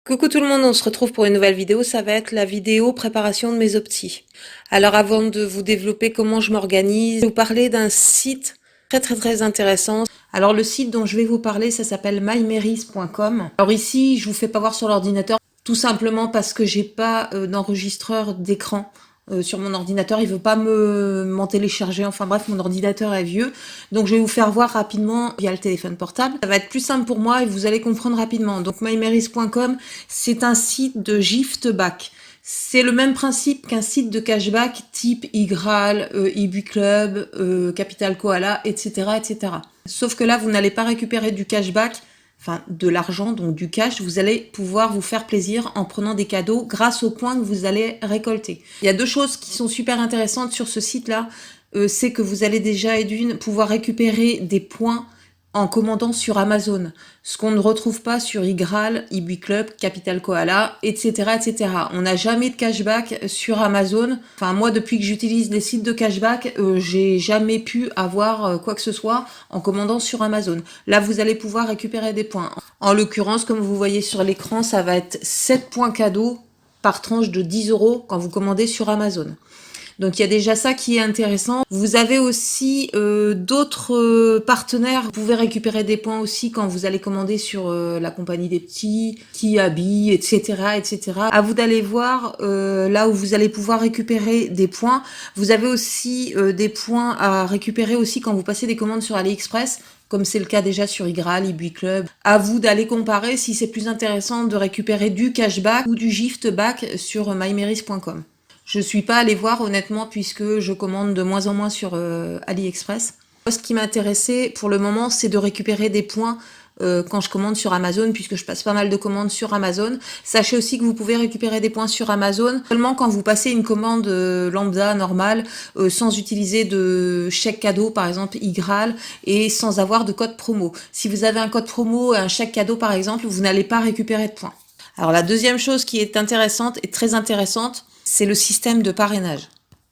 Coucou tout le monde, on se retrouve pour une nouvelle vidéo, ça va être la vidéo préparation de mes optis. Alors avant de vous développer comment je m'organise, je vais vous parler d'un site très intéressant. Alors le site dont je vais vous parler, ça s'appelle mymeris.com. Alors ici, je vous fais pas voir sur l'ordinateur, tout simplement parce que j'ai pas d'enregistreur d'écran sur mon ordinateur, il veut pas m'en télécharger, enfin bref, mon ordinateur est vieux, donc je vais vous faire voir rapidement via le téléphone portable. Ça va être plus simple pour moi et vous allez comprendre rapidement. Donc mymeris.com, c'est un site de gift back. C'est le même principe qu'un site de cashback type iGraal, eBuiClub, Capital Koala, etc. Sauf que là, vous n'allez pas récupérer du cashback, enfin de l'argent, donc du cash, vous allez pouvoir vous faire plaisir en prenant des cadeaux grâce aux points que vous allez récolter. Il y a deux choses qui sont super intéressantes sur ce site-là, c'est que vous allez déjà et d'une pouvoir récupérer des points en commandant sur Amazon, ce qu'on ne retrouve pas sur iGraal, eBuiClub, Capital Koala, etc. On n'a jamais de cashback sur Amazon. Enfin, moi, depuis que j'utilise les sites de cashback, j'ai jamais pu avoir quoi que ce soit en commandant sur Amazon. Là, vous allez pouvoir récupérer des points. En l'occurrence, comme vous voyez sur l'écran, ça va être 7 points cadeaux par tranche de 10 € quand vous commandez sur Amazon. Donc il y a déjà ça qui est intéressant. Vous avez aussi d'autres partenaires. Vous pouvez récupérer des points aussi quand vous allez commander sur la compagnie des petits, qui habille, etc. À vous d'aller voir là où vous allez pouvoir récupérer des points. Vous avez aussi des points à récupérer aussi quand vous passez des commandes sur AliExpress, comme c'est le cas déjà sur iGraal, eBuiClub. À vous d'aller comparer si c'est plus intéressant de récupérer du cashback ou du gift back sur mymeris.com. Je suis pas allée voir honnêtement puisque je commande de moins en moins sur AliExpress. Ce qui m'intéressait pour le moment, c'est de récupérer des points quand je commande sur Amazon, puisque je passe pas mal de commandes sur Amazon. Sachez aussi que vous pouvez récupérer des points sur Amazon seulement quand vous passez une commande lambda, normale, sans utiliser de chèque cadeau, par exemple iGraal, et sans avoir de code promo. Si vous avez un code promo et un chèque cadeau, par exemple, vous n'allez pas récupérer de points. Alors la deuxième chose qui est intéressante et très intéressante, c'est le système de parrainage.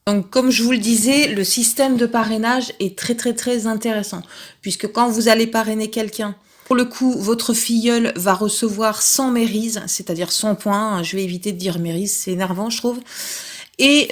Donc, comme je vous le disais, le système de parrainage est très intéressant, puisque quand vous allez parrainer quelqu'un, pour le coup, votre filleul va recevoir 100 mérise, c'est-à-dire 100 points, je vais éviter de dire mérise, c'est énervant, je trouve, et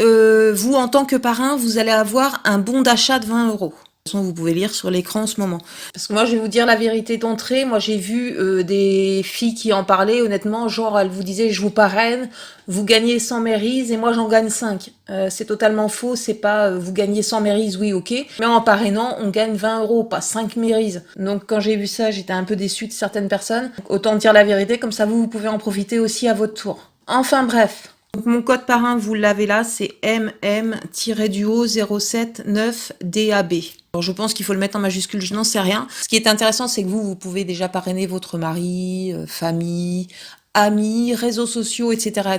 vous, en tant que parrain, vous allez avoir un bon d'achat de 20 €. De toute façon, vous pouvez lire sur l'écran en ce moment. Parce que moi, je vais vous dire la vérité d'entrée. Moi, j'ai vu des filles qui en parlaient, honnêtement, genre, elles vous disaient, je vous parraine, vous gagnez 100 mérises et moi, j'en gagne 5. C'est totalement faux, c'est pas, vous gagnez 100 mérises, oui, ok. Mais en parrainant, on gagne 20 €, pas 5 mérises. Donc, quand j'ai vu ça, j'étais un peu déçue de certaines personnes. Donc, autant dire la vérité, comme ça, vous pouvez en profiter aussi à votre tour. Enfin, bref. Donc mon code parrain, vous l'avez là, c'est MM-07-9DAB. Alors je pense qu'il faut le mettre en majuscule, je n'en sais rien. Ce qui est intéressant, c'est que vous pouvez déjà parrainer votre mari, famille, amis, réseaux sociaux, etc.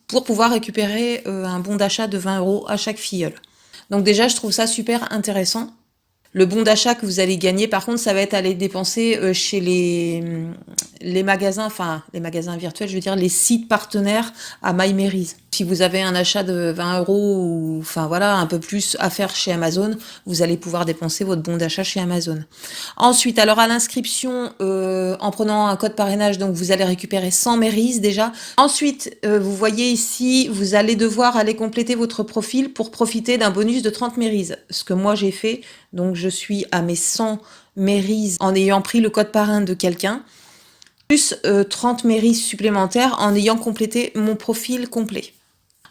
pour pouvoir récupérer un bon d'achat de 20 € à chaque filleul. Donc déjà, je trouve ça super intéressant. Le bon d'achat que vous allez gagner, par contre, ça va être aller dépenser chez les magasins, enfin les magasins virtuels, je veux dire les sites partenaires à MyMeris. Si vous avez un achat de 20 € ou enfin voilà un peu plus à faire chez Amazon, vous allez pouvoir dépenser votre bon d'achat chez Amazon. Ensuite, alors à l'inscription, en prenant un code parrainage, donc vous allez récupérer 100 méris déjà. Ensuite, vous voyez ici, vous allez devoir aller compléter votre profil pour profiter d'un bonus de 30 méris. Ce que moi j'ai fait, donc je suis à mes 100 méris en ayant pris le code parrain de quelqu'un, plus 30 méris supplémentaires en ayant complété mon profil complet.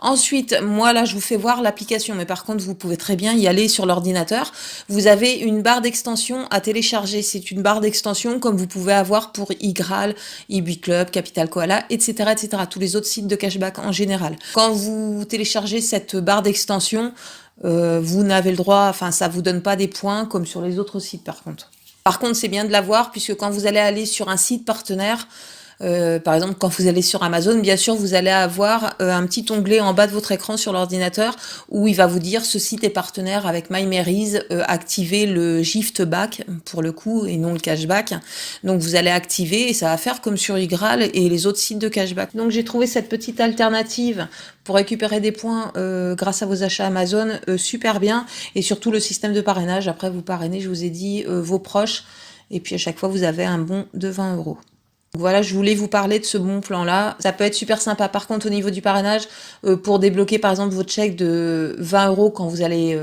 Ensuite, moi là, je vous fais voir l'application, mais par contre, vous pouvez très bien y aller sur l'ordinateur. Vous avez une barre d'extension à télécharger. C'est une barre d'extension comme vous pouvez avoir pour iGraal, eBuiClub, Capital Koala, etc. Tous les autres sites de cashback en général. Quand vous téléchargez cette barre d'extension, vous n'avez le droit, enfin, ça vous donne pas des points comme sur les autres sites par contre. Par contre, c'est bien de l'avoir puisque quand vous allez aller sur un site partenaire, par exemple, quand vous allez sur Amazon, bien sûr, vous allez avoir un petit onglet en bas de votre écran sur l'ordinateur où il va vous dire ce site est partenaire avec MyMeris, activez le gift back pour le coup et non le cashback. Donc vous allez activer et ça va faire comme sur iGraal et les autres sites de cashback. Donc j'ai trouvé cette petite alternative pour récupérer des points grâce à vos achats Amazon super bien et surtout le système de parrainage. Après vous parrainez, je vous ai dit, vos proches et puis à chaque fois vous avez un bon de 20 €. Voilà, je voulais vous parler de ce bon plan-là. Ça peut être super sympa. Par contre, au niveau du parrainage, pour débloquer par exemple votre chèque de 20 € quand vous allez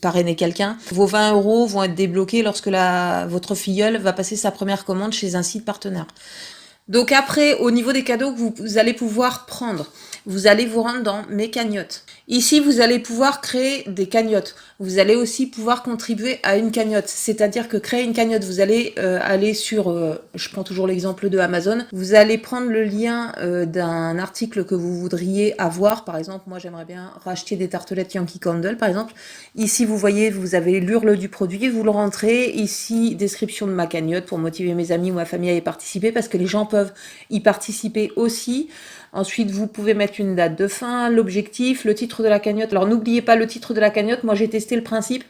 parrainer quelqu'un, vos 20 € vont être débloqués lorsque votre filleule va passer sa première commande chez un site partenaire. Donc après, au niveau des cadeaux que vous allez pouvoir prendre, vous allez vous rendre dans mes cagnottes. Ici, vous allez pouvoir créer des cagnottes. Vous allez aussi pouvoir contribuer à une cagnotte. C'est-à-dire que créer une cagnotte, vous allez aller sur, je prends toujours l'exemple de Amazon, vous allez prendre le lien d'un article que vous voudriez avoir. Par exemple, moi j'aimerais bien racheter des tartelettes Yankee Candle, par exemple. Ici, vous voyez, vous avez l'URL du produit, vous le rentrez. Ici, description de ma cagnotte pour motiver mes amis ou ma famille à y participer, parce que les gens peuvent y participer aussi. Ensuite, vous pouvez mettre une date de fin, l'objectif, le titre de la cagnotte. Alors, n'oubliez pas le titre de la cagnotte. Moi, j'ai testé le principe.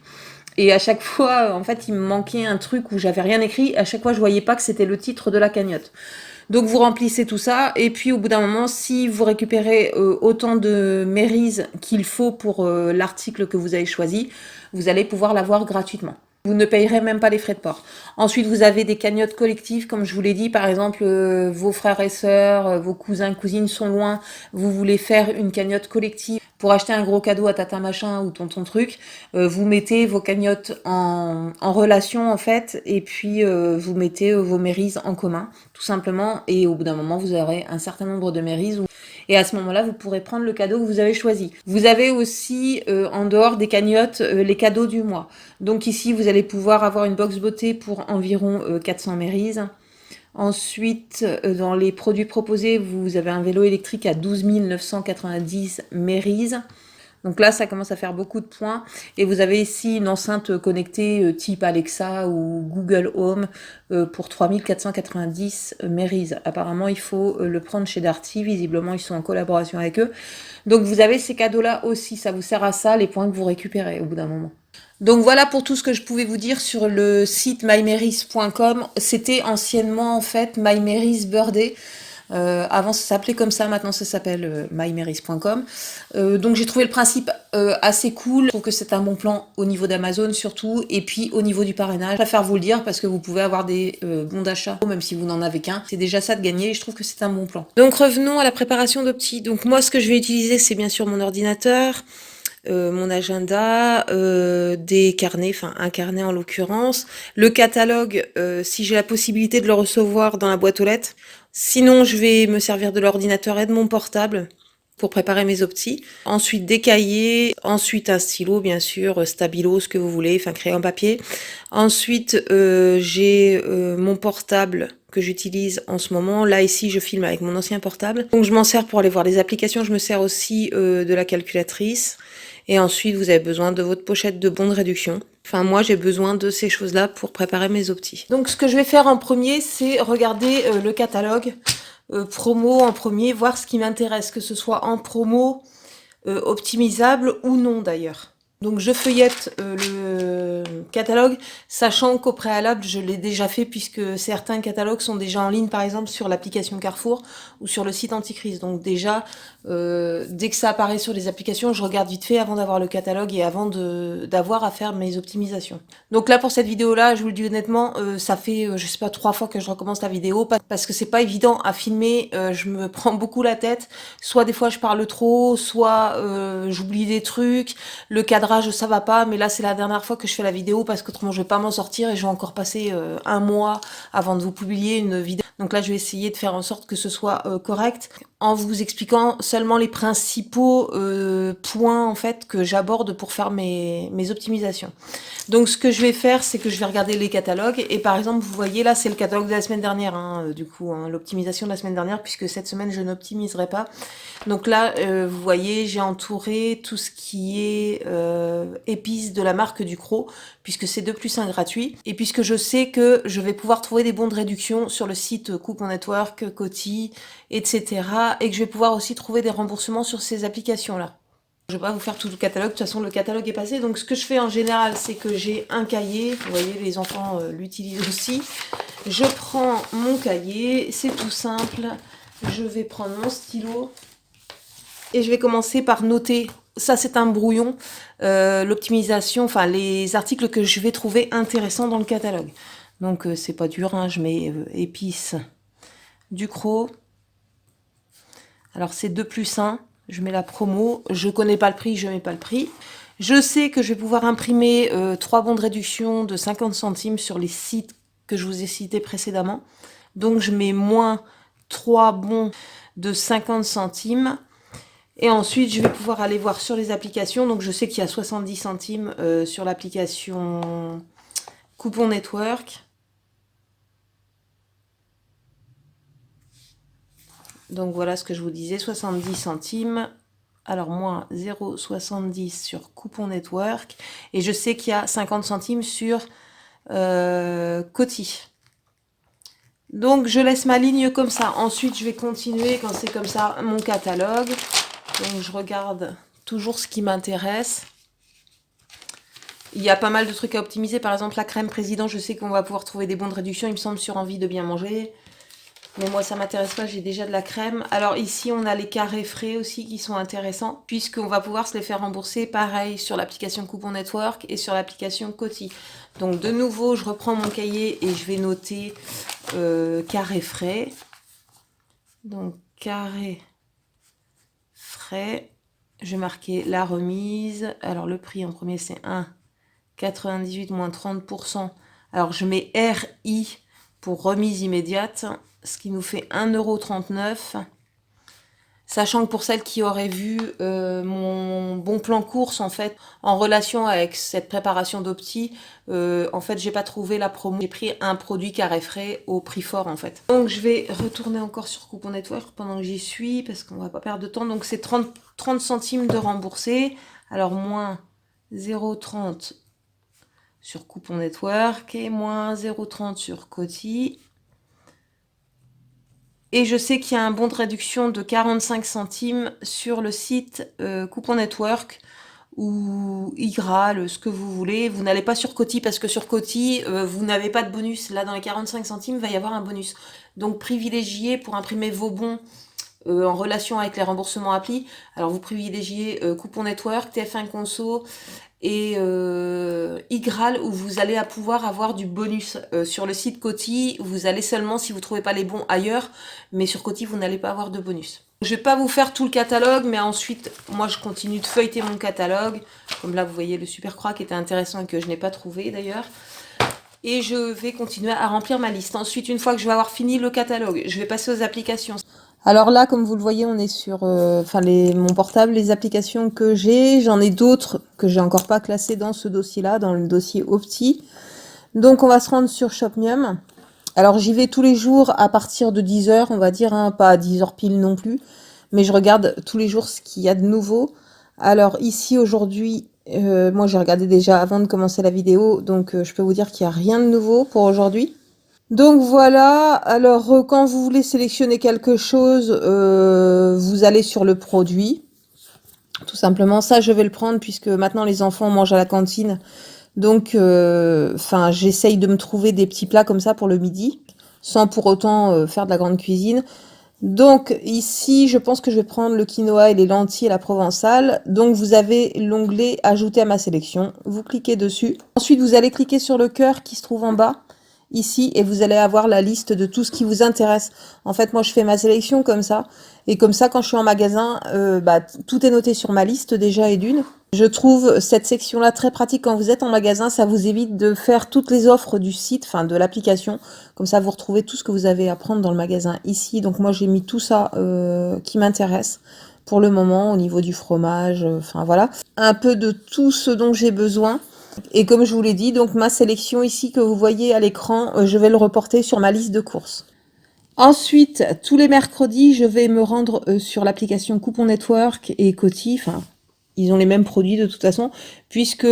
Et à chaque fois, en fait, il me manquait un truc où j'avais rien écrit. À chaque fois, je voyais pas que c'était le titre de la cagnotte. Donc, vous remplissez tout ça. Et puis, au bout d'un moment, si vous récupérez autant de mairies qu'il faut pour l'article que vous avez choisi, vous allez pouvoir l'avoir gratuitement. Vous ne payerez même pas les frais de port. Ensuite, vous avez des cagnottes collectives, comme je vous l'ai dit. Par exemple, vos frères et sœurs, vos cousins, cousines sont loin. Vous voulez faire une cagnotte collective pour acheter un gros cadeau à tata machin ou tonton truc. Vous mettez vos cagnottes en relation, en fait. Et puis, vous mettez vos mairies en commun, tout simplement. Et au bout d'un moment, vous aurez un certain nombre de mairies. Et à ce moment-là, vous pourrez prendre le cadeau que vous avez choisi. Vous avez aussi, en dehors des cagnottes, les cadeaux du mois. Donc ici, vous allez pouvoir avoir une box beauté pour environ 400 mairies. Ensuite, dans les produits proposés, vous avez un vélo électrique à 12 990 mairies. Donc là, ça commence à faire beaucoup de points. Et vous avez ici une enceinte connectée type Alexa ou Google Home pour 3490 mairies. Apparemment, il faut le prendre chez Darty. Visiblement, ils sont en collaboration avec eux. Donc vous avez ces cadeaux-là aussi. Ça vous sert à ça, les points que vous récupérez au bout d'un moment. Donc voilà pour tout ce que je pouvais vous dire sur le site mymeris.com. C'était anciennement en fait mymeris Birthday. Avant ça s'appelait comme ça, maintenant ça s'appelle mymeris.com. Donc j'ai trouvé le principe assez cool. Je trouve que c'est un bon plan au niveau d'Amazon surtout, et puis au niveau du parrainage. Je préfère vous le dire parce que vous pouvez avoir des bons d'achat, même si vous n'en avez qu'un. C'est déjà ça de gagner et je trouve que c'est un bon plan. Donc revenons à la préparation d'Opti. Donc moi ce que je vais utiliser c'est bien sûr mon ordinateur. Mon agenda, des carnets, enfin un carnet en l'occurrence, le catalogue si j'ai la possibilité de le recevoir dans la boîte aux lettres. Sinon, je vais me servir de l'ordinateur et de mon portable pour préparer mes optis. Ensuite, des cahiers. Ensuite, un stylo, bien sûr, stabilo, ce que vous voulez, enfin crayon papier. Ensuite, j'ai mon portable que j'utilise en ce moment. Là, ici, je filme avec mon ancien portable. Donc, je m'en sers pour aller voir les applications. Je me sers aussi de la calculatrice. Et ensuite, vous avez besoin de votre pochette de bons de réduction. Enfin, moi, j'ai besoin de ces choses-là pour préparer mes optis. Donc, ce que je vais faire en premier, c'est regarder le catalogue promo en premier, voir ce qui m'intéresse, que ce soit en promo, optimisable ou non d'ailleurs. Donc je feuillette le catalogue, sachant qu'au préalable, je l'ai déjà fait puisque certains catalogues sont déjà en ligne, par exemple sur l'application Carrefour ou sur le site Anticrise. Donc déjà, dès que ça apparaît sur les applications, je regarde vite fait avant d'avoir le catalogue et avant d'avoir à faire mes optimisations. Donc là, pour cette vidéo-là, je vous le dis honnêtement, ça fait, je sais pas, 3 fois que je recommence la vidéo parce que c'est pas évident à filmer. Je me prends beaucoup la tête. Soit des fois je parle trop, soit j'oublie des trucs. Le cadrage, ça va pas, mais là c'est la dernière fois que je fais la vidéo parce qu'autrement je vais pas m'en sortir et je vais encore passer un mois avant de vous publier une vidéo. Donc là je vais essayer de faire en sorte que ce soit correct en vous expliquant seulement les principaux points en fait que j'aborde pour faire mes optimisations. Donc ce que je vais faire, c'est que je vais regarder les catalogues et par exemple vous voyez là c'est le catalogue de la semaine dernière, du coup l'optimisation de la semaine dernière puisque cette semaine je n'optimiserai pas. Donc là vous voyez j'ai entouré tout ce qui est épices de la marque Ducros puisque c'est 2+1 gratuit et puisque je sais que je vais pouvoir trouver des bons de réduction sur le site Coupon Network, Coty, etc. et que je vais pouvoir aussi trouver des remboursements sur ces applications là. Je vais pas vous faire tout le catalogue, de toute façon le catalogue est passé. Donc ce que je fais en général, c'est que j'ai un cahier, vous voyez les enfants l'utilisent aussi. Je prends mon cahier, c'est tout simple. Je vais prendre mon stylo et je vais commencer par noter. Ça c'est un brouillon, l'optimisation, enfin les articles que je vais trouver intéressants dans le catalogue. Donc c'est pas dur, hein, je mets épices Ducros. Alors c'est 2 plus 1, je mets la promo, je connais pas le prix, je mets pas le prix. Je sais que je vais pouvoir imprimer 3 bons de réduction de 50 centimes sur les sites que je vous ai cités précédemment. Donc je mets moins 3 bons de 50 centimes. Et ensuite je vais pouvoir aller voir sur les applications. Donc je sais qu'il y a 70 centimes sur l'application Coupon Network. Donc voilà ce que je vous disais, 70 centimes. Alors moins 0,70 sur Coupon Network. Et je sais qu'il y a 50 centimes sur Coty. Donc je laisse ma ligne comme ça. Ensuite je vais continuer quand c'est comme ça mon catalogue. Donc je regarde toujours ce qui m'intéresse. Il y a pas mal de trucs à optimiser. Par exemple la crème président, je sais qu'on va pouvoir trouver des bons de réduction, il me semble, sur Envie de bien manger. Mais moi, ça m'intéresse pas, j'ai déjà de la crème. Alors ici, on a les carrés frais aussi qui sont intéressants, puisqu'on va pouvoir se les faire rembourser, pareil, sur l'application Coupon Network et sur l'application Coty. Donc de nouveau, je reprends mon cahier et je vais noter carrés frais. Donc carrés frais. Je vais marquer la remise. Alors le prix en premier, c'est 1,98 moins 30%. Alors je mets RI pour remise immédiate, ce qui nous fait 1,39 €. Sachant que pour celles qui auraient vu mon bon plan course, en fait, en relation avec cette préparation d'Opti, en fait, j'ai pas trouvé la promo. J'ai pris un produit carré frais au prix fort, en fait. Donc, je vais retourner encore sur Coupon Network pendant que j'y suis, parce qu'on va pas perdre de temps. Donc, c'est 30 centimes de remboursé. Alors, moins 0,30 sur Coupon Network et moins 0,30 sur Coty. Et je sais qu'il y a un bon de réduction de 45 centimes sur le site Coupon Network ou Igral, ce que vous voulez. Vous n'allez pas sur Coty parce que sur Coty, vous n'avez pas de bonus. Là, dans les 45 centimes, il va y avoir un bonus. Donc, privilégiez pour imprimer vos bons en relation avec les remboursements appli. Alors, vous privilégiez Coupon Network, TF1 Conso et Igral, où vous allez pouvoir avoir du bonus. Sur le site Coty, vous allez seulement si vous ne trouvez pas les bons ailleurs, mais sur Coty, vous n'allez pas avoir de bonus. Je ne vais pas vous faire tout le catalogue, mais ensuite, moi, je continue de feuilleter mon catalogue. Comme là, vous voyez le Super Croix qui était intéressant et que je n'ai pas trouvé d'ailleurs. Et je vais continuer à remplir ma liste. Ensuite, une fois que je vais avoir fini le catalogue, je vais passer aux applications. Alors là, comme vous le voyez, on est sur mon portable, les applications que j'ai. J'en ai d'autres que j'ai encore pas classées dans ce dossier-là, dans le dossier Opti. Donc, on va se rendre sur Shopmium. Alors, j'y vais tous les jours à partir de 10 h, on va dire, hein, pas à 10 h pile non plus. Mais je regarde tous les jours ce qu'il y a de nouveau. Alors, ici, aujourd'hui, moi, j'ai regardé déjà avant de commencer la vidéo. Donc, je peux vous dire qu'il n'y a rien de nouveau pour aujourd'hui. Donc voilà, alors quand vous voulez sélectionner quelque chose, vous allez sur le produit. Tout simplement, ça je vais le prendre puisque maintenant les enfants mangent à la cantine. Donc j'essaye de me trouver des petits plats comme ça pour le midi, sans pour autant faire de la grande cuisine. Donc ici, je pense que je vais prendre le quinoa et les lentilles à la provençale. Donc vous avez l'onglet ajouter à ma sélection. Vous cliquez dessus. Ensuite, vous allez cliquer sur le cœur qui se trouve en bas. Ici, et vous allez avoir la liste de tout ce qui vous intéresse. En fait, moi, je fais ma sélection comme ça. Et comme ça, quand je suis en magasin, tout est noté sur ma liste déjà et d'une. Je trouve cette section-là très pratique quand vous êtes en magasin. Ça vous évite de faire toutes les offres du site, enfin de l'application. Comme ça, vous retrouvez tout ce que vous avez à prendre dans le magasin ici. Donc moi, j'ai mis tout ça qui m'intéresse pour le moment au niveau du fromage. Voilà. Un peu de tout ce dont j'ai besoin. Et comme je vous l'ai dit, donc ma sélection ici que vous voyez à l'écran, je vais le reporter sur ma liste de courses. Ensuite, tous les mercredis, je vais me rendre sur l'application Coupon Network et Coty. Enfin, ils ont les mêmes produits de toute façon, puisque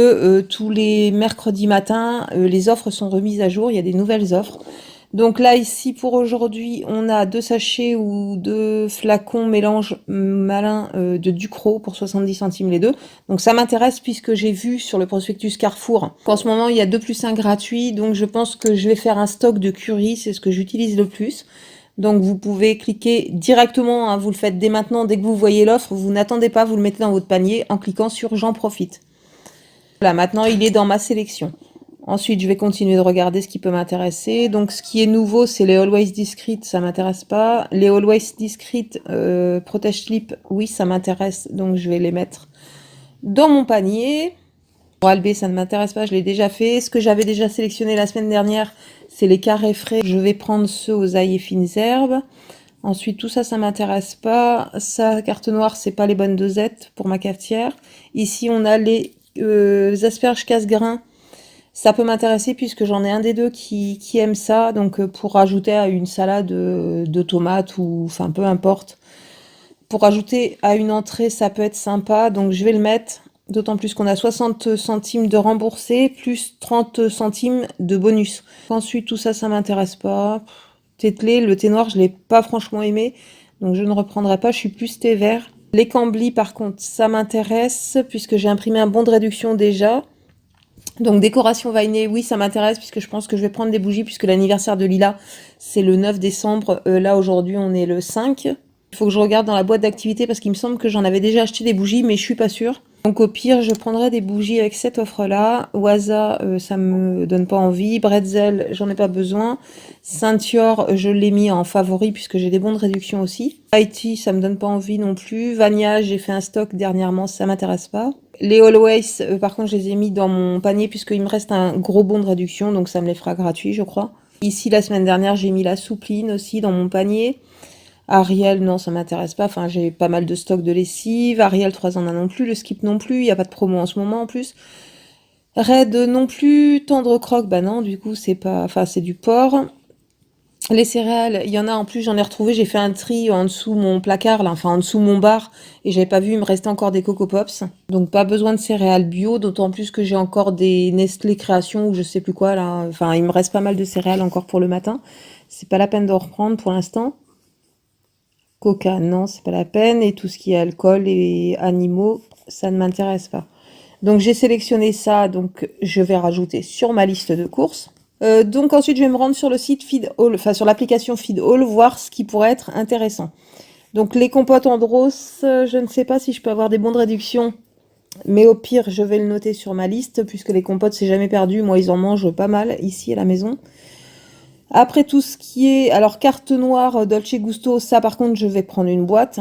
tous les mercredis matins, les offres sont remises à jour. Il y a des nouvelles offres. Donc là, ici, pour aujourd'hui, on a 2 sachets ou 2 flacons mélange malin de Ducros pour 70 centimes les deux. Donc ça m'intéresse puisque j'ai vu sur le prospectus Carrefour qu'en ce moment, il y a 2 plus 1 gratuit. Donc je pense que je vais faire un stock de curry, c'est ce que j'utilise le plus. Donc vous pouvez cliquer directement, hein, vous le faites dès maintenant, dès que vous voyez l'offre, vous n'attendez pas, vous le mettez dans votre panier en cliquant sur « J'en profite ». Voilà, maintenant il est dans ma sélection. Ensuite, je vais continuer de regarder ce qui peut m'intéresser. Donc, ce qui est nouveau, c'est les Always Discreet, ça m'intéresse pas. Les Always Discreet Protège Slip, oui, ça m'intéresse, donc je vais les mettre dans mon panier. Oral B, ça ne m'intéresse pas, je l'ai déjà fait. Ce que j'avais déjà sélectionné la semaine dernière, c'est les carrés frais. Je vais prendre ceux aux ail et fines herbes. Ensuite, tout ça, ça m'intéresse pas. Ça, carte noire, c'est pas les bonnes dosettes pour ma cafetière. Ici, on a les asperges casse-grains. Ça peut m'intéresser puisque j'en ai un des deux qui aime ça. Donc, pour rajouter à une salade de tomates ou, enfin, peu importe. Pour rajouter à une entrée, ça peut être sympa. Donc, je vais le mettre. D'autant plus qu'on a 60 centimes de remboursé, plus 30 centimes de bonus. Ensuite, tout ça, ça m'intéresse pas. Tetley, le thé noir, je l'ai pas franchement aimé, donc je ne reprendrai pas, je suis plus thé vert. Les Cambly, par contre, ça m'intéresse, puisque j'ai imprimé un bon de réduction déjà. Donc décoration Vainé, oui, ça m'intéresse, puisque je pense que je vais prendre des bougies, puisque l'anniversaire de Lila, c'est le 9 décembre. Là, aujourd'hui, on est le 5. Il faut que je regarde dans la boîte d'activité, parce qu'il me semble que j'en avais déjà acheté des bougies, mais je suis pas sûre. Donc au pire, je prendrai des bougies avec cette offre-là. Waza, ça me donne pas envie. Bretzel, j'en ai pas besoin. Ceinture, je l'ai mis en favori puisque j'ai des bons de réduction aussi. Haïti, ça me donne pas envie non plus. Vania, j'ai fait un stock dernièrement, ça m'intéresse pas. Les Always, par contre, je les ai mis dans mon panier puisqu'il me reste un gros bon de réduction, donc ça me les fera gratuits, je crois. Ici, la semaine dernière, j'ai mis la soupline aussi dans mon panier. Ariel, non, ça m'intéresse pas. Enfin, j'ai pas mal de stock de lessive. Ariel, 3 ans non plus. Le Skip non plus. Il n'y a pas de promo en ce moment en plus. Red non plus. Tendre croque, bah non, du coup, c'est pas. Enfin, c'est du porc. Les céréales, il y en a en plus, j'en ai retrouvé. J'ai fait un tri en dessous mon placard, là, enfin en dessous mon bar. Et j'avais pas vu, il me restait encore des Coco Pops. Donc, pas besoin de céréales bio. D'autant plus que j'ai encore des Nestlé Création ou je sais plus quoi, là. Enfin, il me reste pas mal de céréales encore pour le matin. C'est pas la peine d'en reprendre pour l'instant. Coca, non, c'est pas la peine. Et tout ce qui est alcool et animaux, ça ne m'intéresse pas. Donc j'ai sélectionné ça, donc je vais rajouter sur ma liste de courses. Donc ensuite, je vais me rendre sur le site FeedAll, enfin sur l'application FeedAll, voir ce qui pourrait être intéressant. Donc les compotes Andros, je ne sais pas si je peux avoir des bons de réduction, mais au pire, je vais le noter sur ma liste, puisque les compotes, c'est jamais perdu. Moi, ils en mangent pas mal ici à la maison. Après tout ce qui est... Alors, carte noire, Dolce Gusto, ça par contre, je vais prendre une boîte.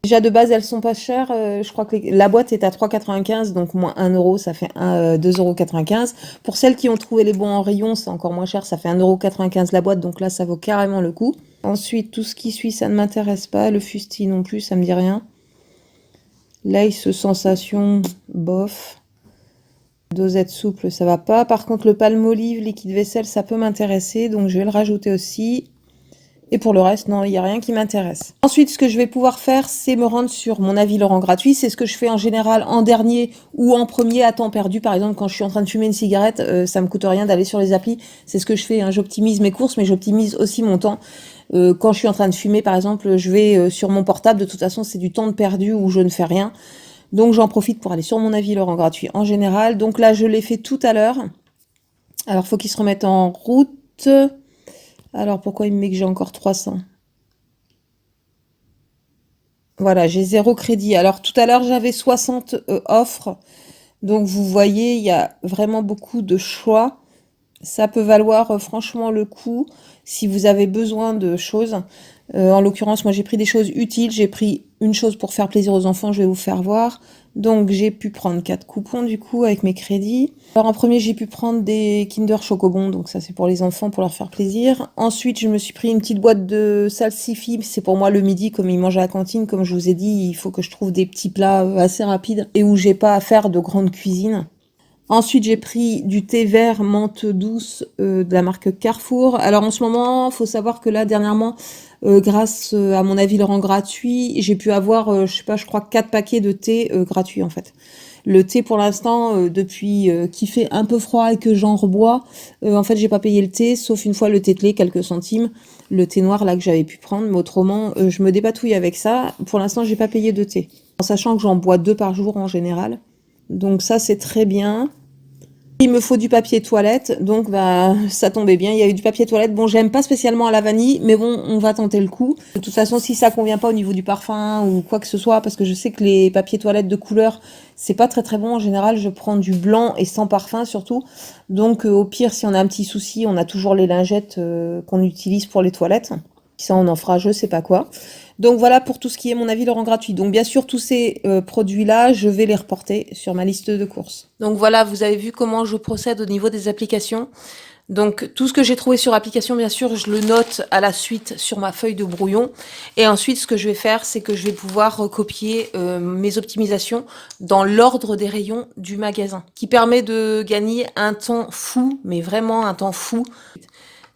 Déjà de base, elles sont pas chères. Je crois que la boîte est à 3,95, donc moins 1 euro, ça fait 2,95 €. Pour celles qui ont trouvé les bons en rayon, c'est encore moins cher, ça fait 1,95 € la boîte, donc là, ça vaut carrément le coup. Ensuite, tout ce qui suit, ça ne m'intéresse pas. Le fusti non plus, ça me dit rien. Lace sensation, bof. Dosette souple, ça va pas. Par contre, le Palmolive liquide vaisselle, ça peut m'intéresser, donc je vais le rajouter aussi. Et pour le reste, non, il n'y a rien qui m'intéresse. Ensuite, ce que je vais pouvoir faire, c'est me rendre sur mon avis Laurent gratuit. C'est ce que je fais en général en dernier ou en premier à temps perdu. Par exemple, quand je suis en train de fumer une cigarette, ça me coûte rien d'aller sur les applis. C'est ce que je fais, hein. J'optimise mes courses, mais j'optimise aussi mon temps. Quand je suis en train de fumer, par exemple, je vais sur mon portable. De toute façon, c'est du temps de perdu où je ne fais rien. Donc, j'en profite pour aller sur mon avis Laurent gratuit en général. Donc là, je l'ai fait tout à l'heure. Alors, faut qu'il se remette en route. Alors, pourquoi il me met que j'ai encore 300? Voilà, j'ai 0 crédit. Alors, tout à l'heure, j'avais 60 offres. Donc, vous voyez, il y a vraiment beaucoup de choix. Ça peut valoir franchement le coup si vous avez besoin de choses. En l'occurrence, moi, j'ai pris des choses utiles. J'ai pris une chose pour faire plaisir aux enfants, je vais vous faire voir. Donc, j'ai pu prendre 4 coupons, du coup, avec mes crédits. Alors, en premier, j'ai pu prendre des Kinder Chocobon. Donc, ça, c'est pour les enfants, pour leur faire plaisir. Ensuite, je me suis pris une petite boîte de salsifis. C'est pour moi le midi, comme ils mangent à la cantine. Comme je vous ai dit, il faut que je trouve des petits plats assez rapides et où j'ai pas à faire de grande cuisine. Ensuite, j'ai pris du thé vert menthe douce de la marque Carrefour. Alors en ce moment, faut savoir que là, dernièrement, grâce à mon avis Laurent gratuit, j'ai pu avoir, je sais pas, je crois 4 paquets de thé gratuits en fait. Le thé pour l'instant, depuis qu'il fait un peu froid et que j'en rebois, en fait, j'ai pas payé le thé, sauf une fois le Tetley, quelques centimes. Le thé noir là que j'avais pu prendre, mais autrement, je me dépatouille avec ça. Pour l'instant, j'ai pas payé de thé. En sachant que j'en bois 2 par jour en général. Donc ça, c'est très bien. Il me faut du papier toilette, donc bah ça tombait bien, il y a eu du papier toilette. Bon, j'aime pas spécialement à la vanille, mais bon, on va tenter le coup. De toute façon, si ça convient pas au niveau du parfum ou quoi que ce soit, parce que je sais que les papiers toilettes de couleur, c'est pas très très bon. En général, je prends du blanc et sans parfum surtout. Donc au pire, si on a un petit souci, on a toujours les lingettes qu'on utilise pour les toilettes. Ça, on en fera je sais pas quoi. Donc voilà pour tout ce qui est mon avis le rend gratuit. Donc bien sûr, tous ces produits-là, je vais les reporter sur ma liste de courses. Donc voilà, vous avez vu comment je procède au niveau des applications. Donc tout ce que j'ai trouvé sur application, bien sûr, je le note à la suite sur ma feuille de brouillon. Et ensuite, ce que je vais faire, c'est que je vais pouvoir recopier mes optimisations dans l'ordre des rayons du magasin, qui permet de gagner un temps fou, mais vraiment un temps fou.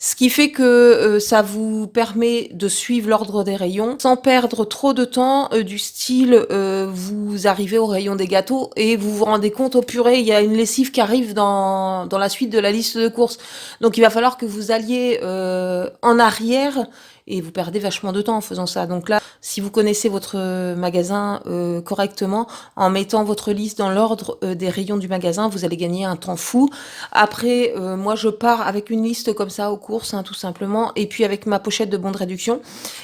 Ce qui fait que ça vous permet de suivre l'ordre des rayons sans perdre trop de temps, du style vous arrivez au rayon des gâteaux et vous vous rendez compte, oh purée, il y a une lessive qui arrive dans la suite de la liste de courses. Donc il va falloir que vous alliez en arrière et vous perdez vachement de temps en faisant ça. Donc là, si vous connaissez votre magasin correctement, en mettant votre liste dans l'ordre des rayons du magasin, vous allez gagner un temps fou. Après, moi je pars avec une liste comme ça aux courses, hein, tout simplement, et puis avec ma pochette de bons de réduction.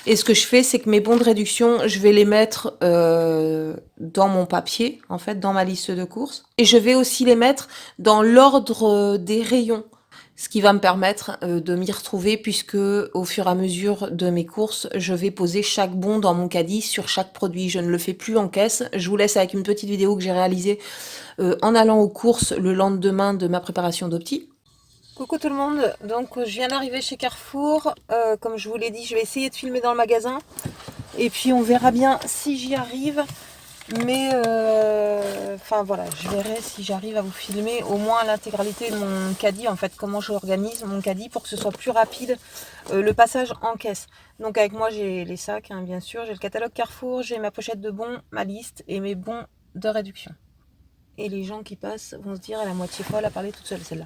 Et ce que je fais, c'est que mes bons de réduction, je vais les mettre dans mon papier, en fait, dans ma liste de courses. Et je vais aussi les mettre dans l'ordre des rayons. Ce qui va me permettre de m'y retrouver puisque au fur et à mesure de mes courses, je vais poser chaque bon dans mon caddie sur chaque produit. Je ne le fais plus en caisse. Je vous laisse avec une petite vidéo que j'ai réalisée en allant aux courses le lendemain de ma préparation d'opti. Coucou tout le monde, donc je viens d'arriver chez Carrefour. Comme je vous l'ai dit, je vais essayer de filmer dans le magasin. Et puis on verra bien si j'y arrive. Mais enfin voilà, je verrai si j'arrive à vous filmer au moins l'intégralité de mon caddie, en fait, comment j'organise mon caddie pour que ce soit plus rapide le passage en caisse. Donc avec moi j'ai les sacs, hein, bien sûr, j'ai le catalogue Carrefour, j'ai ma pochette de bons, ma liste et mes bons de réduction. Et les gens qui passent vont se dire, elle est à moitié folle à parler toute seule celle-là.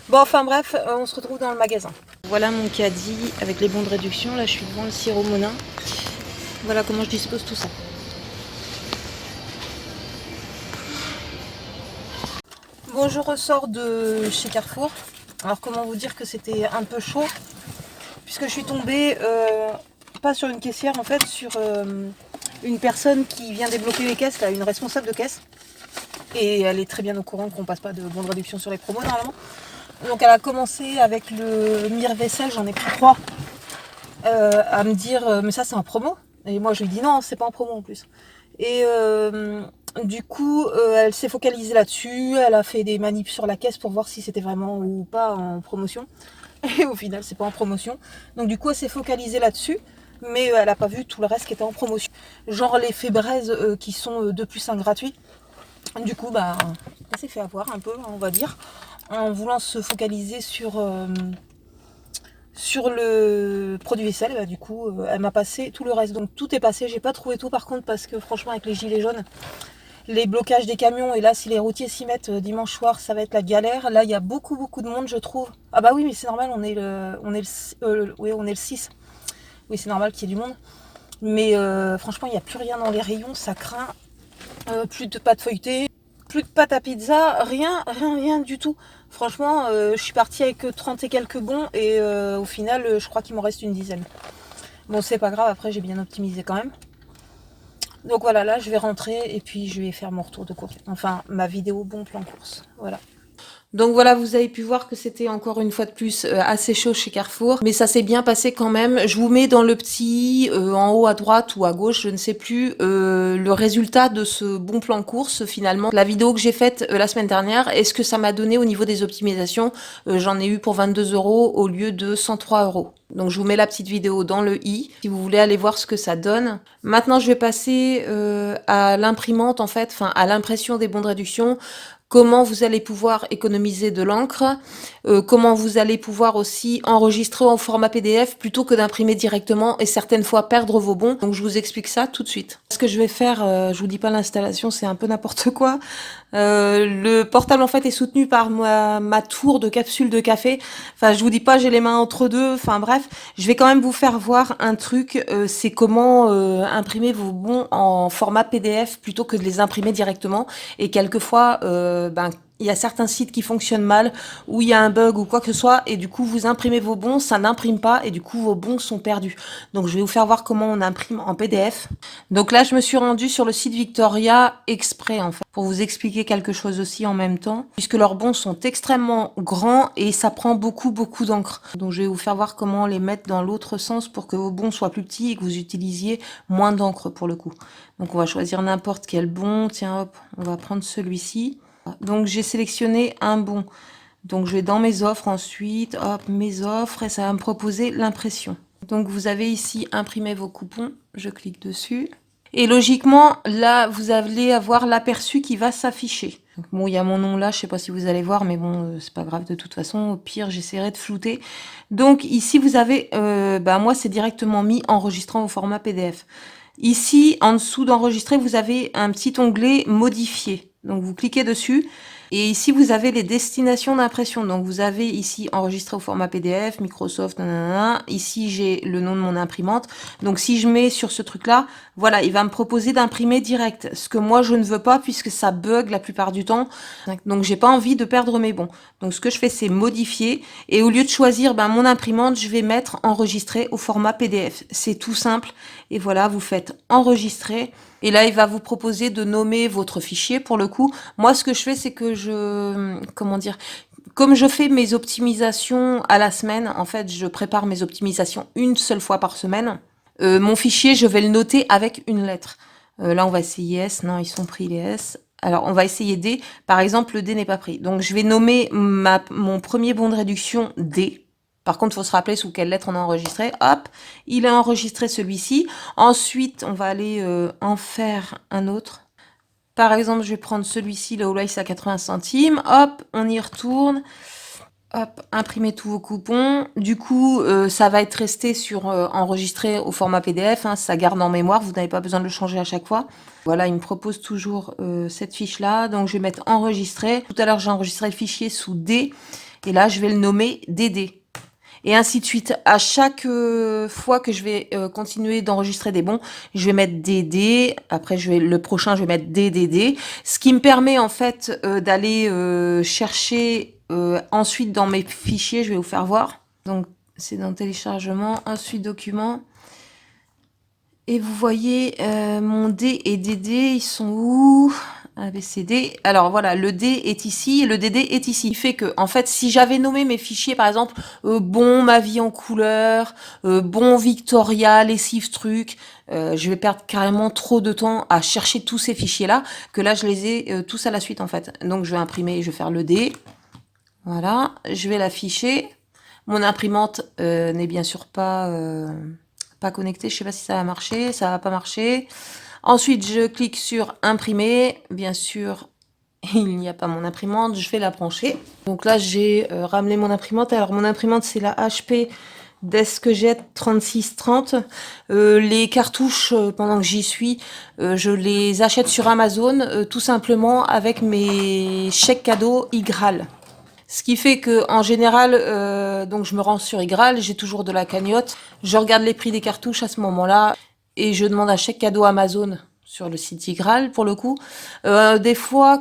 Bon, enfin bref, on se retrouve dans le magasin. Voilà mon caddie avec les bons de réduction. Là je suis devant le sirop Monin. Voilà comment je dispose tout ça. Bon, je ressors de chez Carrefour. Alors comment vous dire que c'était un peu chaud, puisque je suis tombée, pas sur une caissière en fait, sur une personne qui vient débloquer les caisses, là, une responsable de caisse. Et elle est très bien au courant qu'on passe pas de bons de réduction sur les promos normalement. Donc elle a commencé avec le mire-vaisselle, j'en ai pris 3, à me dire mais ça c'est en promo. Et moi je lui dis non, c'est pas en promo en plus. Et du coup, elle s'est focalisée là-dessus, elle a fait des manips sur la caisse pour voir si c'était vraiment ou pas en promotion. Et au final, c'est pas en promotion. Donc du coup, elle s'est focalisée là-dessus, mais elle n'a pas vu tout le reste qui était en promotion. Genre les faits braise qui sont 2+1 gratuits. Du coup, bah, elle s'est fait avoir un peu, on va dire, en voulant se focaliser sur le produit vaisselle. Bah, du coup, elle m'a passé tout le reste. Donc tout est passé. J'ai pas trouvé tout par contre parce que franchement, avec les gilets jaunes, les blocages des camions, et là si les routiers s'y mettent dimanche soir, ça va être la galère. Là il y a beaucoup de monde, je trouve. Ah bah oui, mais c'est normal, on est le 6. Oui, c'est normal qu'il y ait du monde. Mais franchement, il n'y a plus rien dans les rayons, ça craint. Plus de pâte feuilletée, plus de pâte à pizza, rien du tout. Franchement, je suis partie avec 30 et quelques bons et au final, je crois qu'il m'en reste une dizaine. Bon, c'est pas grave, après j'ai bien optimisé quand même. Donc voilà, là je vais rentrer et puis je vais faire mon retour de course. Enfin, ma vidéo bon plan course. Voilà. Donc voilà, vous avez pu voir que c'était encore une fois de plus assez chaud chez Carrefour, mais ça s'est bien passé quand même. Je vous mets dans le petit, en haut à droite ou à gauche, je ne sais plus, le résultat de ce bon plan course finalement. La vidéo que j'ai faite la semaine dernière, est-ce que ça m'a donné au niveau des optimisations? J'en ai eu pour 22 € au lieu de 103 €. Donc je vous mets la petite vidéo dans le i, si vous voulez aller voir ce que ça donne. Maintenant je vais passer à l'imprimante en fait, enfin à l'impression des bons de réduction. Comment vous allez pouvoir économiser de l'encre, comment vous allez pouvoir aussi enregistrer en format PDF plutôt que d'imprimer directement et certaines fois perdre vos bons. Donc je vous explique ça tout de suite. Ce que je vais faire, je vous dis pas l'installation, c'est un peu n'importe quoi. Le portable en fait est soutenu par ma tour de capsule de café. Enfin je vous dis pas, j'ai les mains entre deux. Enfin bref, je vais quand même vous faire voir un truc, c'est comment imprimer vos bons en format PDF plutôt que de les imprimer directement. Et quelquefois, il y a certains sites qui fonctionnent mal, où il y a un bug ou quoi que ce soit, et du coup vous imprimez vos bons, ça n'imprime pas, et du coup vos bons sont perdus. Donc je vais vous faire voir comment on imprime en PDF. Donc là je me suis rendue sur le site Victoria exprès en fait, pour vous expliquer quelque chose aussi en même temps, puisque leurs bons sont extrêmement grands et ça prend beaucoup d'encre. Donc je vais vous faire voir comment les mettre dans l'autre sens pour que vos bons soient plus petits et que vous utilisiez moins d'encre pour le coup. Donc on va choisir n'importe quel bon, tiens hop, on va prendre celui-ci. Donc j'ai sélectionné un bon. Donc je vais dans mes offres ensuite, hop, mes offres, et ça va me proposer l'impression. Donc vous avez ici imprimé vos coupons, je clique dessus. Et logiquement, là, vous allez avoir l'aperçu qui va s'afficher. Bon, il y a mon nom là, je sais pas si vous allez voir, mais bon, c'est pas grave de toute façon. Au pire, j'essaierai de flouter. Donc ici, vous avez, moi, c'est directement mis enregistrant au format PDF. Ici, en dessous d'enregistrer, vous avez un petit onglet modifier. Donc vous cliquez dessus. Et ici, vous avez les destinations d'impression. Donc, vous avez ici enregistré au format PDF, Microsoft, nanana. Ici, j'ai le nom de mon imprimante. Donc, si je mets sur ce truc-là, voilà, il va me proposer d'imprimer direct. Ce que moi, je ne veux pas puisque ça bug la plupart du temps. Donc, j'ai pas envie de perdre mes bons. Donc, ce que je fais, c'est modifier. Et au lieu de choisir mon imprimante, je vais mettre enregistrer au format PDF. C'est tout simple. Et voilà, vous faites enregistrer. Et là, il va vous proposer de nommer votre fichier. Pour le coup, moi, ce que je fais, c'est que comme je fais mes optimisations à la semaine, en fait, je prépare mes optimisations une seule fois par semaine. Mon fichier, je vais le noter avec une lettre. Là, on va essayer S. Non, ils sont pris les S. Alors, on va essayer D. Par exemple, le D n'est pas pris. Donc, je vais nommer mon premier bon de réduction D. Par contre, il faut se rappeler sous quelle lettre on a enregistré. Hop, il a enregistré celui-ci. Ensuite, on va aller en faire un autre. Par exemple, je vais prendre celui-ci, le All-Ice à 80 centimes. Hop, on y retourne. Hop, imprimer tous vos coupons. Du coup, ça va être resté sur enregistré au format PDF. Ça garde en mémoire. Vous n'avez pas besoin de le changer à chaque fois. Voilà, il me propose toujours cette fiche-là. Donc, je vais mettre enregistrer. Tout à l'heure, j'ai enregistré le fichier sous D. Et là, je vais le nommer DD. Et ainsi de suite. À chaque fois que je vais continuer d'enregistrer des bons, je vais mettre DD. Après, le prochain, je vais mettre DDD. Ce qui me permet en fait d'aller chercher ensuite dans mes fichiers. Je vais vous faire voir. Donc, c'est dans téléchargement, ensuite document. Et vous voyez, mon D et DD, ils sont où? ABCD. Alors voilà, le D est ici et le DD est ici. Il fait que, en fait, si j'avais nommé mes fichiers, par exemple, bon, ma vie en couleur, bon, Victoria, lessive truc, je vais perdre carrément trop de temps à chercher tous ces fichiers-là, que là, je les ai tous à la suite, en fait. Donc, je vais imprimer, je vais faire le D. Voilà, je vais l'afficher. Mon imprimante n'est bien sûr pas connectée. Je sais pas si ça va marcher, ça va pas marcher. Ensuite, je clique sur imprimer. Bien sûr, il n'y a pas mon imprimante. Je vais la brancher. Donc là, j'ai ramené mon imprimante. Alors, mon imprimante, c'est la HP DeskJet 3630. Les cartouches, pendant que j'y suis, je les achète sur Amazon, tout simplement avec mes chèques cadeaux Igral. Ce qui fait que en général, donc je me rends sur Igral, j'ai toujours de la cagnotte. Je regarde les prix des cartouches à ce moment-là et je demande un chèque cadeau Amazon sur le site Igral pour le coup. Des fois,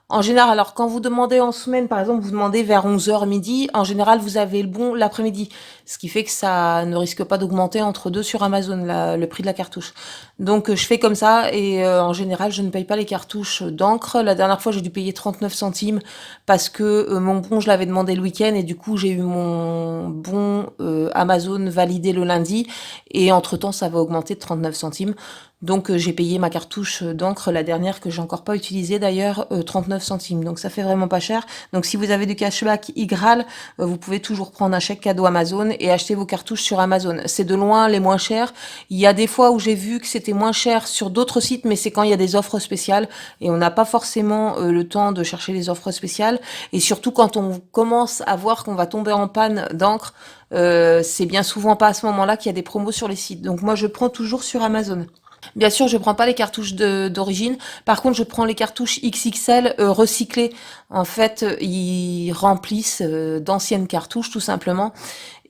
en général, alors quand vous demandez en semaine, par exemple, vous demandez vers 11h midi, en général, vous avez le bon l'après-midi. Ce qui fait que ça ne risque pas d'augmenter entre deux sur Amazon, le prix de la cartouche. Donc je fais comme ça et en général, je ne paye pas les cartouches d'encre. La dernière fois, j'ai dû payer 39 centimes parce que mon bon, je l'avais demandé le week-end et du coup, j'ai eu mon bon Amazon validé le lundi et entre-temps, ça va augmenter de 39 centimes. Donc j'ai payé ma cartouche d'encre, la dernière que j'ai encore pas utilisée d'ailleurs, 39 centimes. Donc ça fait vraiment pas cher. Donc si vous avez du cashback Igral, vous pouvez toujours prendre un chèque cadeau Amazon et acheter vos cartouches sur Amazon. C'est de loin les moins chers. Il y a des fois où j'ai vu que c'était moins cher sur d'autres sites, mais c'est quand il y a des offres spéciales et on n'a pas forcément le temps de chercher les offres spéciales. Et surtout quand on commence à voir qu'on va tomber en panne d'encre, c'est bien souvent pas à ce moment-là qu'il y a des promos sur les sites. Donc moi je prends toujours sur Amazon. Bien sûr, je prends pas les cartouches d'origine. Par contre, je prends les cartouches XXL recyclées. En fait, ils remplissent d'anciennes cartouches, tout simplement.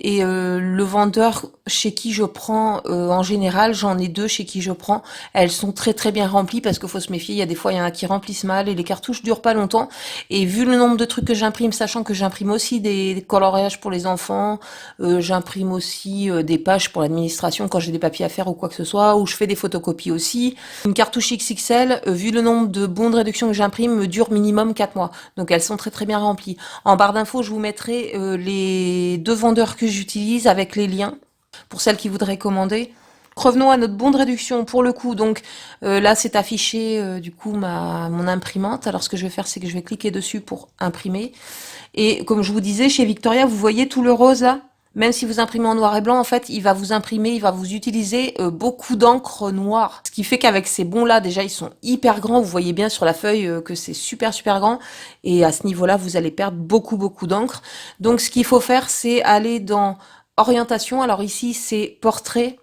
Et le vendeur chez qui je prends, en général, j'en ai deux chez qui je prends, elles sont très très bien remplies parce qu'il faut se méfier, il y a des fois il y en a qui remplissent mal et les cartouches durent pas longtemps. Et vu le nombre de trucs que j'imprime, sachant que j'imprime aussi des coloriages pour les enfants, j'imprime aussi des pages pour l'administration quand j'ai des papiers à faire ou quoi que ce soit, ou je fais des photocopies aussi. Une cartouche XXL, vu le nombre de bons de réduction que j'imprime, me dure minimum 4 mois. Donc elles sont très très bien remplies. En barre d'infos, je vous mettrai les deux vendeurs que j'utilise avec les liens pour celles qui voudraient commander. Revenons à notre bon de réduction pour le coup. Donc là, c'est affiché du coup mon imprimante. Alors ce que je vais faire, c'est que je vais cliquer dessus pour imprimer. Et comme je vous disais, chez Victoria, vous voyez tout le rose là. Même si vous imprimez en noir et blanc, en fait, il va vous imprimer, il va vous utiliser beaucoup d'encre noire. Ce qui fait qu'avec ces bons-là, déjà, ils sont hyper grands. Vous voyez bien sur la feuille que c'est super, super grand. Et à ce niveau-là, vous allez perdre beaucoup, beaucoup d'encre. Donc, ce qu'il faut faire, c'est aller dans orientation. Alors ici, c'est portrait.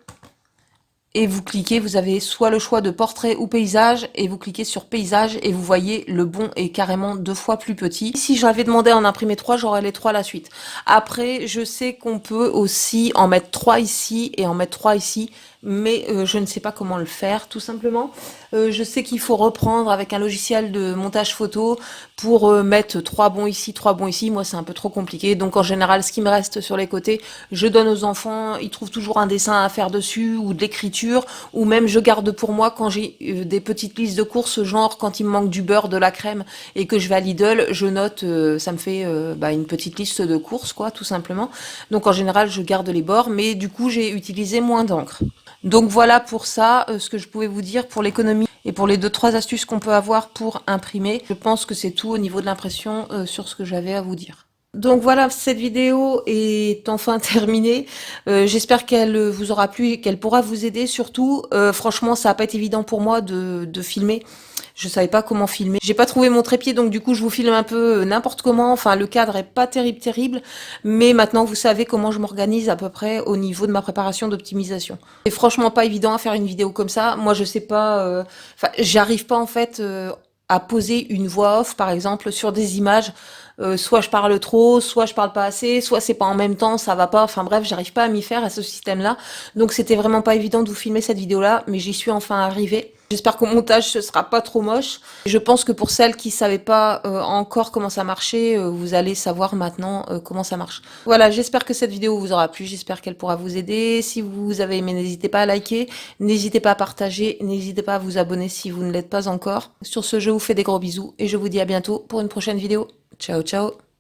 Et vous cliquez, vous avez soit le choix de portrait ou paysage, et vous cliquez sur paysage, et vous voyez le bon est carrément 2 fois plus petit. Si j'avais demandé à en imprimer 3, j'aurais les 3 à la suite. Après, je sais qu'on peut aussi en mettre 3 ici, et en mettre 3 ici, mais je ne sais pas comment le faire, tout simplement. Je sais qu'il faut reprendre avec un logiciel de montage photo pour mettre 3 bons ici, 3 bons ici. Moi, c'est un peu trop compliqué. Donc, en général, ce qui me reste sur les côtés, je donne aux enfants. Ils trouvent toujours un dessin à faire dessus ou de l'écriture. Ou même, je garde pour moi quand j'ai des petites listes de courses, genre quand il me manque du beurre, de la crème et que je vais à Lidl, je note, ça me fait une petite liste de courses, quoi, tout simplement. Donc, en général, je garde les bords. Mais du coup, j'ai utilisé moins d'encre. Donc voilà pour ça, ce que je pouvais vous dire pour l'économie et pour les 2-3 astuces qu'on peut avoir pour imprimer. Je pense que c'est tout au niveau de l'impression sur ce que j'avais à vous dire. Donc voilà, cette vidéo est enfin terminée. J'espère qu'elle vous aura plu et qu'elle pourra vous aider. Surtout, franchement, ça n'a pas été évident pour moi de filmer. Je savais pas comment filmer. J'ai pas trouvé mon trépied, donc du coup, je vous filme un peu n'importe comment. Enfin, le cadre est pas terrible. Mais maintenant, vous savez comment je m'organise à peu près au niveau de ma préparation d'optimisation. C'est franchement pas évident à faire une vidéo comme ça. Moi, je sais pas... Enfin, j'arrive pas en fait... à poser une voix off, par exemple, sur des images. Soit je parle trop, soit je parle pas assez, soit c'est pas en même temps, ça va pas. Enfin bref, j'arrive pas à m'y faire à ce système-là. Donc c'était vraiment pas évident de vous filmer cette vidéo-là, mais j'y suis enfin arrivée. J'espère qu'au montage ce sera pas trop moche. Je pense que pour celles qui savaient pas encore comment ça marchait, vous allez savoir maintenant comment ça marche. Voilà, j'espère que cette vidéo vous aura plu, j'espère qu'elle pourra vous aider. Si vous avez aimé, n'hésitez pas à liker, n'hésitez pas à partager, n'hésitez pas à vous abonner si vous ne l'êtes pas encore. Sur ce, je vous fais des gros bisous et je vous dis à bientôt pour une prochaine vidéo. Ciao, ciao!